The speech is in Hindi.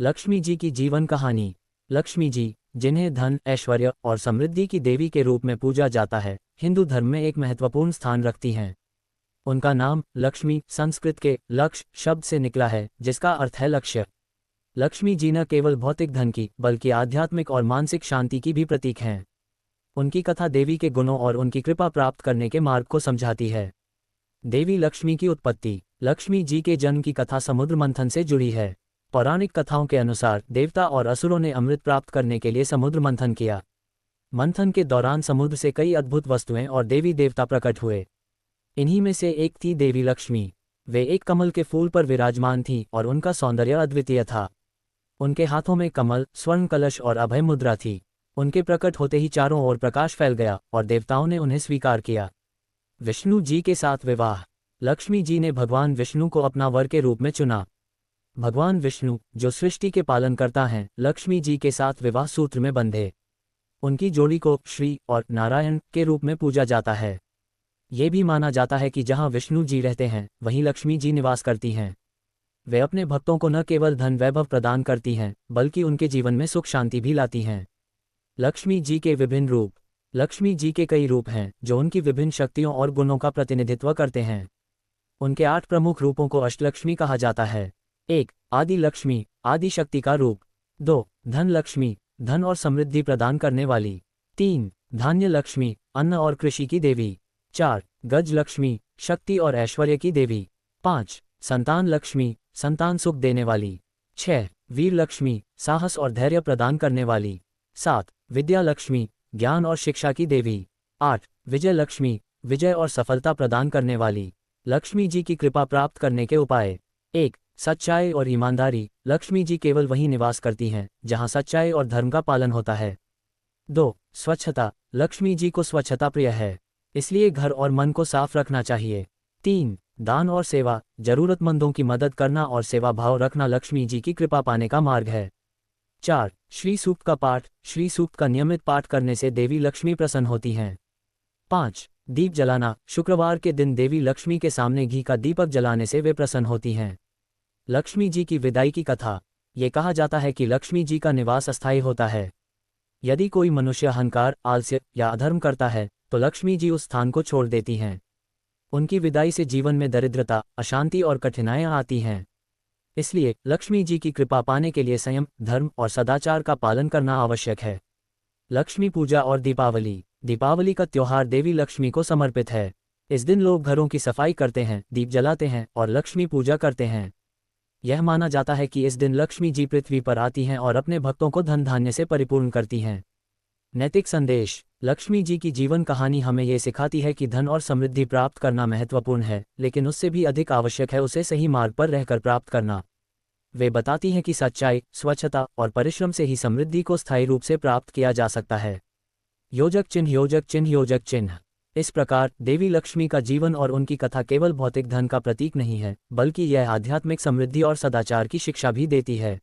लक्ष्मी जी की जीवन कहानी। लक्ष्मी जी, जिन्हें धन, ऐश्वर्य और समृद्धि की देवी के रूप में पूजा जाता है, हिंदू धर्म में एक महत्वपूर्ण स्थान रखती हैं। उनका नाम लक्ष्मी संस्कृत के लक्ष्य शब्द से निकला है, जिसका अर्थ है लक्ष्य। लक्ष्मी जी न केवल भौतिक धन की बल्कि आध्यात्मिक और मानसिक शांति की भी प्रतीक हैं। उनकी कथा देवी के गुणों और उनकी कृपा प्राप्त करने के मार्ग को समझाती है। देवी लक्ष्मी की उत्पत्ति। लक्ष्मी जी के जन्म की कथा समुद्र मंथन से जुड़ी है। पौराणिक कथाओं के अनुसार देवता और असुरों ने अमृत प्राप्त करने के लिए समुद्र मंथन किया। मंथन के दौरान समुद्र से कई अद्भुत वस्तुएं और देवी देवता प्रकट हुए। इन्हीं में से एक थी देवी लक्ष्मी। वे एक कमल के फूल पर विराजमान थीं और उनका सौंदर्य अद्वितीय था। उनके हाथों में कमल, स्वर्ण कलश और अभय मुद्रा थी। उनके प्रकट होते ही चारों ओर प्रकाश फैल गया और देवताओं ने उन्हें स्वीकार किया। विष्णु जी के साथ विवाह। लक्ष्मी जी ने भगवान विष्णु को अपना वर के रूप में चुना। भगवान विष्णु, जो सृष्टि के पालन करता हैं, लक्ष्मी जी के साथ विवाह सूत्र में बंधे। उनकी जोड़ी को श्री और नारायण के रूप में पूजा जाता है। ये भी माना जाता है कि जहां विष्णु जी रहते हैं, वहीं लक्ष्मी जी निवास करती हैं। वे अपने भक्तों को न केवल धन वैभव प्रदान करती हैं, बल्कि उनके जीवन में सुख शांति भी लाती हैं। लक्ष्मी जी के विभिन्न रूप। लक्ष्मी जी के कई रूप हैं, जो उनकी विभिन्न शक्तियों और गुणों का प्रतिनिधित्व करते हैं। उनके 8 प्रमुख रूपों को अष्टलक्ष्मी कहा जाता है। 1. आदि लक्ष्मी, आदि शक्ति का रूप। 2. धन लक्ष्मी, धन और समृद्धि प्रदान करने वाली। 3. धान्य लक्ष्मी, अन्न और कृषि की देवी। 4. गज लक्ष्मी, शक्ति और ऐश्वर्य की देवी। 5. संतान लक्ष्मी, संतान सुख देने वाली। 6. वीर लक्ष्मी, साहस और धैर्य प्रदान करने वाली। 7. विद्या लक्ष्मी, ज्ञान और शिक्षा की देवी। 8. विजय लक्ष्मी, विजय और सफलता प्रदान करने वाली। लक्ष्मी जी की कृपा प्राप्त करने के उपाय। 1. सच्चाई और ईमानदारी। लक्ष्मी जी केवल वहीं निवास करती हैं जहां सच्चाई और धर्म का पालन होता है। 2. स्वच्छता। लक्ष्मी जी को स्वच्छता प्रिय है, इसलिए घर और मन को साफ रखना चाहिए। 3. दान और सेवा। जरूरतमंदों की मदद करना और सेवा भाव रखना लक्ष्मी जी की कृपा पाने का मार्ग है। 4. श्री सूक्त का पाठ। श्री सूक्त का नियमित पाठ करने से देवी लक्ष्मी प्रसन्न होती हैं। 5. दीप जलाना। शुक्रवार के दिन देवी लक्ष्मी के सामने घी का दीपक जलाने से वे प्रसन्न होती हैं। लक्ष्मी जी की विदाई की कथा। ये कहा जाता है कि लक्ष्मी जी का निवास अस्थायी होता है। यदि कोई मनुष्य अहंकार, आलस्य या अधर्म करता है, तो लक्ष्मी जी उस स्थान को छोड़ देती हैं। उनकी विदाई से जीवन में दरिद्रता, अशांति और कठिनाइयां आती हैं। इसलिए लक्ष्मी जी की कृपा पाने के लिए संयम, धर्म और सदाचार का पालन करना आवश्यक है। लक्ष्मी पूजा और दीपावली। दीपावली का त्योहार देवी लक्ष्मी को समर्पित है। इस दिन लोग घरों की सफाई करते हैं, दीप जलाते हैं और लक्ष्मी पूजा करते हैं। यह माना जाता है कि इस दिन लक्ष्मी जी पृथ्वी पर आती हैं और अपने भक्तों को धन धान्य से परिपूर्ण करती हैं। नैतिक संदेश। लक्ष्मी जी की जीवन कहानी हमें ये सिखाती है कि धन और समृद्धि प्राप्त करना महत्वपूर्ण है, लेकिन उससे भी अधिक आवश्यक है उसे सही मार्ग पर रहकर प्राप्त करना। वे बताती हैं कि सच्चाई, स्वच्छता और परिश्रम से ही समृद्धि को स्थायी रूप से प्राप्त किया जा सकता है। योजक चिन्ह, योजक चिन्ह, योजक चिन्ह। इस प्रकार देवी लक्ष्मी का जीवन और उनकी कथा केवल भौतिक धन का प्रतीक नहीं है, बल्कि यह आध्यात्मिक समृद्धि और सदाचार की शिक्षा भी देती है।